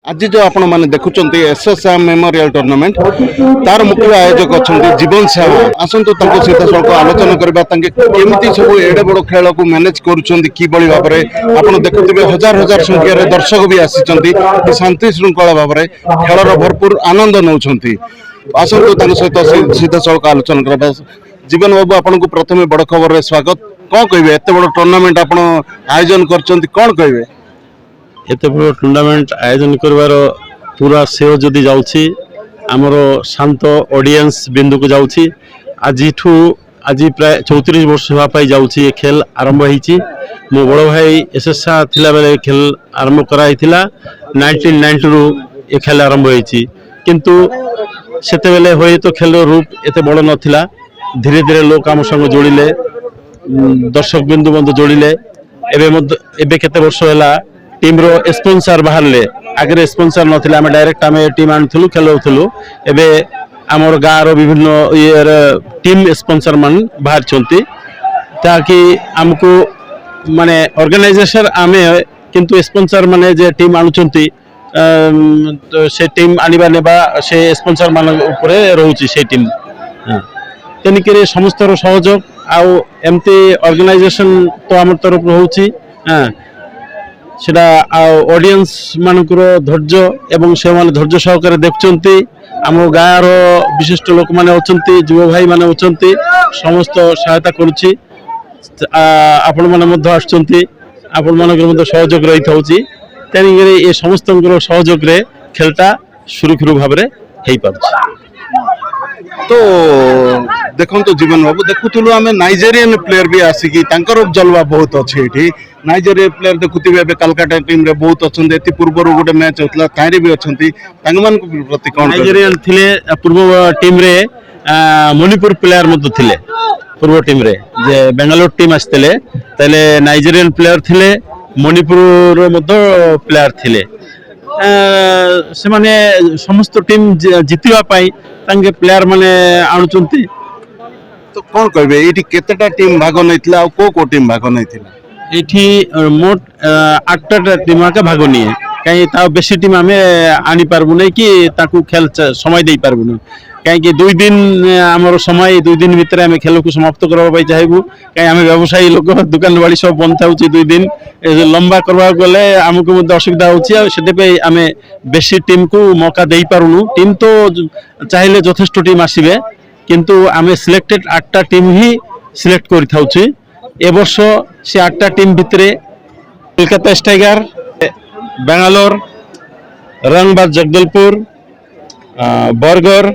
आज जो आपण मैंने देखुं एसएसएम मेमोरियल टूर्नामेंट तार मुख्य आयोजक अच्छा जीवन साहू आसतु सीधा सड़क आलोचना करवा केमी सब एडे बड़ खेल को मैनेज कर भाव में आप देखुए हजार हजार संख्यार दर्शक भी आसी शांति श्रृंखला भाव में खेलर भरपूर आनंद नौ आसतु सहित सीधा सड़क आलोचना करवा जीवन बाबू आपन को प्रथम बड़ खबर स्वागत कौन कहे एत बड़ टूर्नामेंट आप आयोजन कर कौन कहे एत बड़ टूर्नामेंट आयोजन करवार पूरा श्रेय जदि जाउछि आमर शांत ऑडियंस बिंदु को जाउछि आज प्राय 34 वर्ष होगा पाई जाउछि खेल आरंभ होईछि मो बड़ भाई एसएसआ थिला बेले खेल आरंभ कराइथिला 1990 रु ए खेल आरंभ होईछि किंतु सेते बेले होय तो खेल रूप एते बड़ नथिला धीरे धीरे लोक आम संग जोड़िले दर्शक बिंदु बंधु जोड़िले एबे केते वर्ष होला टीम रो स्पॉन्सर बाहरले आगे स्पॉन्सर नथिला हम डायरेक्ट आम टीम आनुथलु खेलौथलु एबे हमर गाँ रो विभिन्न ये टीम स्पॉन्सर मान बाहर छंती ताकि हमको माने ऑर्गेनाइजेशन आमे किंतु स्पॉन्सर माने जे टीम आनुचंती तो से टीम आनिबा नेबा से स्पॉन्सर मान ऊपर रहउची से टीम तेनिके समस्त सहयोग आउ एमती ऑर्गेनाइजेशन तो आम तरफ रहउची सेटा ऑडियंस मानकर धैर्य एवं से माने धैर्य सहकार देखुंती आम गाँव रो विशिष्ट लोक माने अछंती युवा भाई माने अछंती समस्त सहायता करूची आपण माने मध्य आछंती आपण मानकर मध्य सहयोग रही थाउची तेनिके ए समस्त सहयोग रे खेलटा सुरक्षित भाव रे हेई पारुची तो देखो तो जीवन बाबू देखुलु आम नाइजेरियन प्लेयर भी आसिकी जलवा बहुत अच्छे नाइजेरियन प्लेयर देखुए कलकाता टीम रे बहुत अच्छा पूर्व गोटे मैच होता तारे भी अच्छा प्रति कौन नाइजेरियन थिले पूर्व टीम रे मणिपुर प्लेयर मत थिले पूर्व टीम रे जे बेंगालोर टीम आसते तले नाइजेरियन प्लेयर थिले मणिपुर मत प्लेयर थिले से माने समस्त टीम जितिबा पाई तांगे प्लेयर माने आनुचंती तो कौन कहबे एठी केतेटा टीम भाग नैथिला आ को टीम भाग नैथिला एठी मोट 8टा टीम का भाग निए कहीं ता बेसी टीम आमे आनी पारबु नै कि ताकू खेल समय देई पारबु नै कहीं कि 2 दिन हमर समय 2 दिन भीतर आमे खेल को समाप्त करबा पाई चाहेबु कहीं आमे व्यवसायी लोक दुकान वाली सब बंद थाउची 2 दिन लंबा करबा गले हमको मध्य असुविधा होची आ सेते पे आमे बेसी टीम को मौका देई पारुनु टीम तो चाहिले यथेष्ट टीम आसीबे किंतु आमे सिलेक्टेड 8टा टीम ही सिलेक्ट करि थाउची ए वर्ष से 8टा टीम भितरे कोलकाता टाइगर बेंगालोर रंगबाद जगदलपुर बरगढ़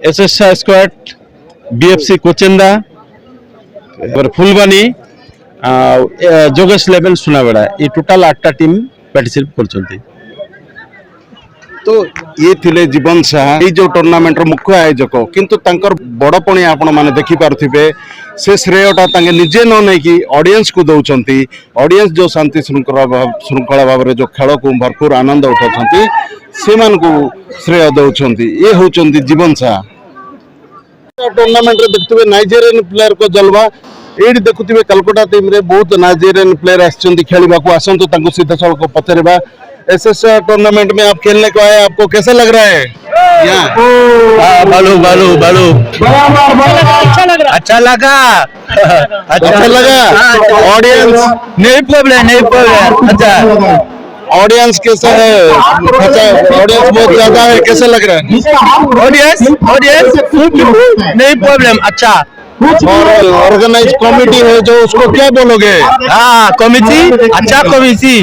एसएसआ स्क्वाड बीएफसी कोचेंदा और फुलबानी जोगेश लेवल सुनावेड़ा ये टोटाल 8टा टीम पार्टिसिपेट करछंती तो ये थिले जीवन साहा ये जो टूर्नामेंट मुख्य आयोजक किंतु तांकर बड़पणी आपण माने देखि पारथिबे से श्रेयटा तांगे निजे न नै कि ऑडियंस को दउचंती ऑडियंस जो शांति श्रृंखला भाव रे जो खेल को भरपूर आनंद उठाछंती से मान को श्रेय दउचंती ये होचंती जीवन साहा टूर्नामेंट रे देखथबे नाइजेरियन प्लेयर को जलवा एडी देखुथिबे कलकत्ता टीम रे बहुत नाइजेरियन प्लेयर आछंती खेलिबा को आसंतु तांको सीधा सड़क पचरेबा एसएसआर टूर्नामेंट में आप खेलने को आए आपको कैसा लग रहा है बालू बालू बालू अच्छा लगा अच्छा लगा ऑडियंस नहीं प्रॉब्लम अच्छा ऑडियंस कैसा है अच्छा ऑडियंस बहुत ज्यादा है कैसा लग रहा है ऑडियंस नहीं प्रॉब्लम अच्छा और ऑर्गेनाइज कमेटी है जो उसको क्या बोलोगे हाँ कमेटी अच्छा committee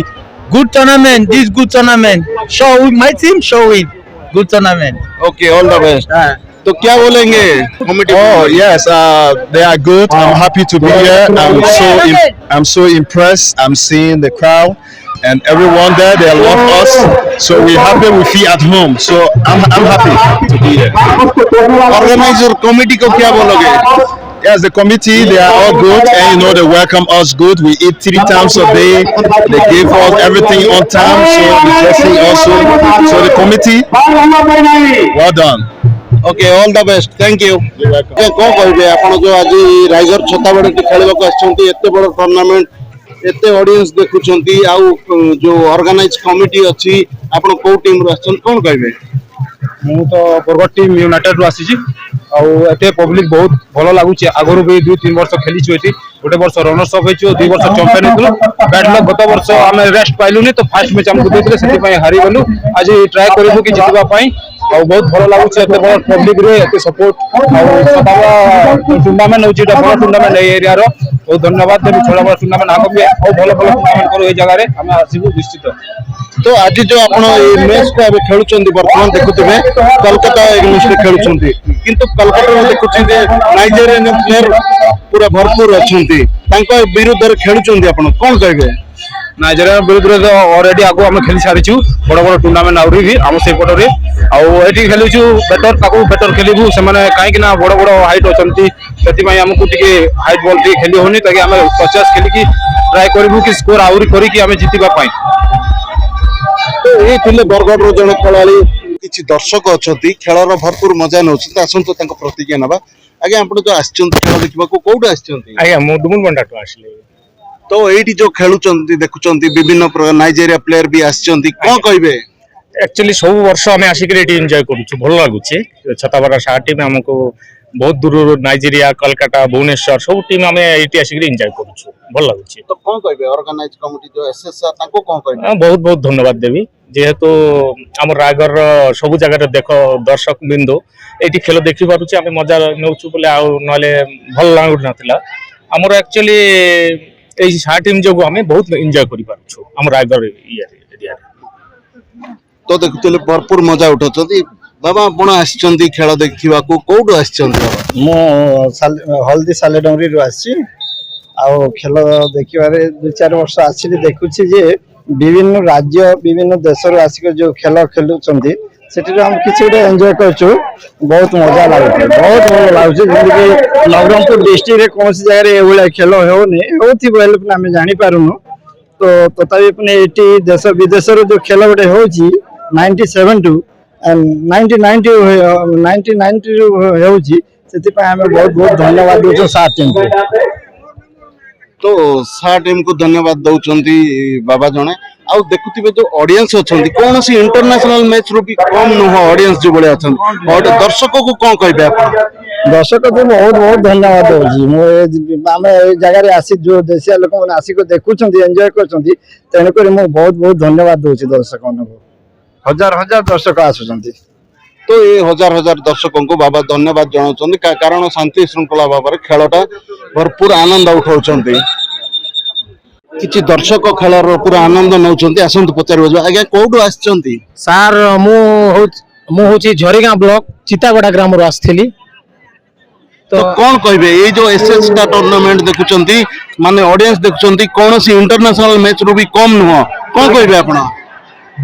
good tournament this good tournament show with my team show it good tournament okay all the best तो क्या बोलेंगे committee yes they are good I'm happy to be here I'm so impressed I'm seeing the crowd and everyone there they love us so we're happy we feel at home so I'm happy to be here organizer committee को क्या बोलोगे Yes, the committee, they are all good and they welcome us good. We eat 3 times a day. They give us everything on time, so we dressing also. So the committee, well done. Okay, all the best. Thank you. You're welcome. कौन कहबे आपण जो आज riser छताबड़ी खेलबा को आछंती एते बड़ tournament एते audience देखुछंती आउ जो ऑर्गेनाइज कमिटी अछि ଆପଣ କୋଉ टीम ରୁ ଆସିଛନ୍ତି कोन कहबे ମୁଁ ତ ବରଗଡ଼ ଟିମ୍ ୟୁନାଇଟେଡ୍ ରୁ ଆସିଛି ଆଉ ଏତେ ପବ୍ଲିକ ବହୁତ ଭଲ ଲାଗୁଛି ଆଗରୁ ବି 2-3 ବର୍ଷ ଖେଳିଛୁ ଏଠି ଗୋଟେ ବର୍ଷ ରନର୍ସ ଅପ୍ ହେଇଛୁ 2 ବର୍ଷ ଚମ୍ପିୟନ ହେଇଥିଲୁ ବ୍ୟାଡ୍ ଲକ୍ ଗତ ବର୍ଷ ଆମେ ରେଷ୍ଟ ପାଇଲୁନି ତ ଫାର୍ଷ୍ଟ ମ୍ୟାଚ୍ ଆମକୁ ଦେଇଥିଲେ ସେଥିପାଇଁ ହାରିଗଲୁ ଆଜି ଟ୍ରାଏ କରିବୁ କି ଜିତିବା ପାଇଁ ଆଉ ବହୁତ ଭଲ ଲାଗୁଛି ଏତେ ବଡ଼ ପବ୍ଲିକ ରେ ଏତେ ସପୋର୍ଟ ଆଉ ଟୁର୍ଣ୍ଣାମେଣ୍ଟ ହେଉଛି ଏଇଟା ଭଲ ଟୁର୍ଣ୍ଣାମେଣ୍ଟ ଏଇ ଏରିଆର ବହୁତ ଧନ୍ୟବାଦ ଦେବି ଛୋଟ ବଡ଼ ଟୁର୍ଣ୍ଣାମେଣ୍ଟ ଆଗକୁ ଆଉ ଭଲ ଭଲ ଟୁର୍ଣ୍ଣାମେଣ୍ଟ କରୁ ଏଇ ଜାଗାରେ ଆମେ ଆସିବୁ ନିଶ୍ଚିତ तो आज जो आपण ए मैच को अब खेलुचंदी वर्तमान देखुथिबे कोलकाता एगेंस्ट खेलुचंदी किंतु कोलकाता में देखुचंदी नाइजेरियन प्लेयर पूरा भरपूर अछंती तांको विरुद्ध रे खेलुचंदी आपण कोन कहबे नाइजेरिया विरुद्ध रे ऑलरेडी आगु हम खेली सारिछु बड़ बड़ टूर्नामेंट आउरी भी हम से पटरे आ एठी खेलुछु बेटर ताकू बेटर खेलिबु से माने काहे कि ना बड़ बड़ हाइट अछंती सेति पई हमकु टिके हाइट बॉल टी खेली होनी ताकि हम 50 खेली की ट्राई करबु कि स्कोर आउरी करी कि हम जीतिबा पाई तो ये थिले बरगढ़ रो जने खेलाली किछि दर्शक अछंती खेलर भरपूर मजा नउछंती आसंतो तांको प्रतिक्रिया नबा आगे आपण जो आछंती खेल देखिबा को कोड आछंती आया मु दुमुन बंडा तो आसले तो एठी जो खेलुचंती देखुचंती विभिन्न प्रकार नाइजेरिया प्लेयर भी आछंती कोन कहबे एक्चुअली सब वर्ष आम आसिक एंजॉय करूँ भल लगुचे छताबरा साहा टीम आमको बहुत दूर नाइजेरिया कोलकाता भुवनेश्वर सब टीम आम ये आसिक एंजॉय करूँ भल लगुचे तो कोन कहबे ऑर्गेनाइज कमिटी जो एसएसआर ताको कोन कहबे बहुत बहुत धन्यवाद देवी जेहेतु आम रायगढ़ सब जगह देख दर्शक बिंदु ये खेल देखी पार्चे आम मजा नौचु बोले ना भल लगु ना आमर एक्चुअली साहा टीम जो आम बहुत एंजॉय कर रायगढ़ एरिया तो देखुले भरपूर मजा उठाउछंती बाबा आपण आछंती खेल देखिबा को कोड आछंती मो हल्दी सालेडंगरी रु आसी आ खेल देखिबारे 2-4 वर्ष आसिली देखुछि जे विभिन्न राज्य विभिन्न देश रु आसिक जो खेल खेलुछंती सेठी हम किछि गोटे एन्जॉय करछु बहुत मजा लागुछि बहुत भल लागुछि जेमि नवरंगपुर डिस्ट्रिक्ट रे कोन जगह रे एवला खेल होने होति बोले हम जानि पारुनु तो तथापि अपने एटी देश विदेश रो जो खेल गोटे होछि 97 टू 1990 होउछि सेति पय हम बहुत बहुत धन्यवाद देछो साथ टीम को तो साहा टीम को धन्यवाद दउचंती बाबा जणे आ देखुथिबे जो ऑडियंस अछंती कोन सी इंटरनेशनल मैच रो भी कम न हो ऑडियंस जो बळे अछंती और दर्शकों को कोन कहबे आपण दर्शक को बहुत बहुत धन्यवाद दउछि मो हम ए जगह रे आसी जो देशिया लोक मन आसी को देखुछंती एन्जॉय करछंती तेन कर मो बहुत बहुत धन्यवाद दउछि दर्शक मन को हजार हजार दर्शक आसुछंती तो ये हजार हजार दर्शकों को बाबा धन्यवाद जनाउछंती कारण शांति श्रृंखला भाବରେ खेलटा भरपूर आनंद उठाउछंती किछि दर्शक खेलर पूरा आनंद नउछंती आसंत पचारबो आज्ञा कोडु आछंती सार मु होची झरीगां ब्लॉक चितागड़ा ग्राम रो आस्थली तो कौन कहबे ये जो एसएस का टूर्नामेंट देखुछंती माने ऑडियंस देखुछंती कोनोसी इंटरनेशनल मैच रो भी कम नुह कौन कहबे आपण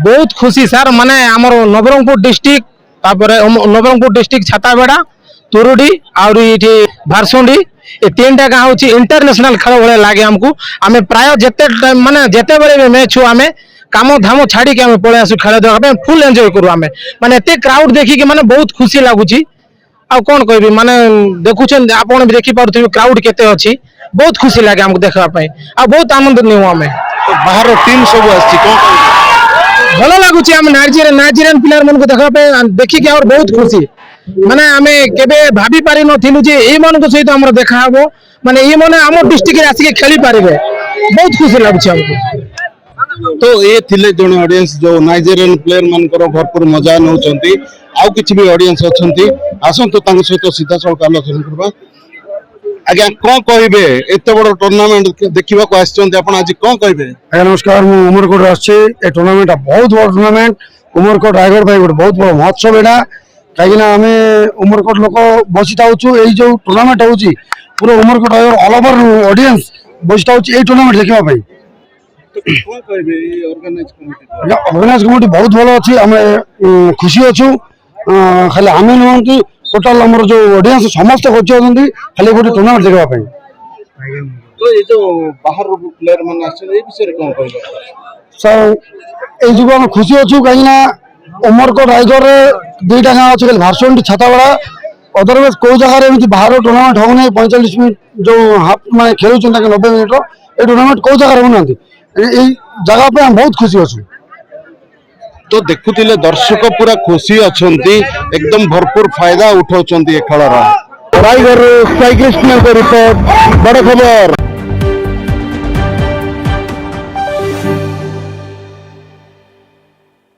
बहुत खुशी सार माने हमर नवरंगपुर डिस्ट्रिक्ट तापर नवरंगपुर डिस्ट्रिक्ट छाताबेड़ा तुरुडी और ये भारसुंडी ये तीनटा गाँव होची इंटरनेशनल खेल भले लागे हमको आमे प्राय जेते टाइम माने जेते बेले मैच हो आमे काम धाम छाड़ी के आमे पळे आसु खेल देखा फुल एंजॉय करू आमे माने एते क्राउड देखि के माने बहुत खुशी लागुची आ कोन कहबी माने देखुछन आपण भी देखि पारुथिबे क्राउड केते अछि बहुत खुशी लागे हमको देखा पई आ बहुत आनंद निउ आमे तो बाहर टीम सब आछि कोन भल लगुच नाइजेरियन प्लेयर मन को देखा देखिक और बहुत खुशी माने आमे केबे भाभी पारि नथिलु जे ए मन को सहित हमर देखा हबो माने ए माने हमर डिस्ट्रिक्ट रे आसी के खेली पारिबे बहुत खुशी लागुच हमको तो ये थिले जने ऑडियंस जो नाइजेरियन प्लेयर मन को भरपूर मजा नउचंती आउ किछि भी ऑडियंस अछंती आसन तो तांग सहित सीधा सळक आलोचना करबा आज्ञा कोन कहबे एते बड़ टूर्नामेंट देखिबा को आछंती आपण आज कोन कहबे आज्ञा नमस्कार मु उमरकोट आछे ए टूर्नामेंट बहुत बड़ टूर्नामेंट उमरकोट रायगढ़ भाई बहुत बड़ महोत्सव एडा कहीं आमे उमरकोट लोक बसीटा यही जो टूर्नामेंट होची पूरा उमरकोट ऑल ओवर ऑडियंस बसीटा यही टूर्नामेंट देखा ऑर्गेनाइज कमिटी बहुत भल अच्छी आम खुशी अच्छु खाली आम नुहति टोटाल आम जो ऑडियंस समस्त खुशी होती खाली गोटे टूर्नामेंट देखा तो ये जो बाहर प्लेयर माने आछन ए विषय रे कोन कहबो सर ए जो हम खुशी अच्छु कहीं उमरकोट रायगढ़ रे दुईटा गाँव अच्छे भारसुंडी छाताबड़ा अदरवाइज कौ जगह बाहर टूर्नामेंट होना 45 मिनट जो हाफ मैं खेलुँ 90 मिनट ये टूर्नामेंट कौ जगह होना जगह पे हम बहुत खुशी अच्छे तो देखुथिले दर्शक पूरा खुशी अछंती एकदम भरपूर फायदा उठाउछंती ए खेलर रायगढ़ साइक्लिस्ट रिपोर्ट बड़ खबर।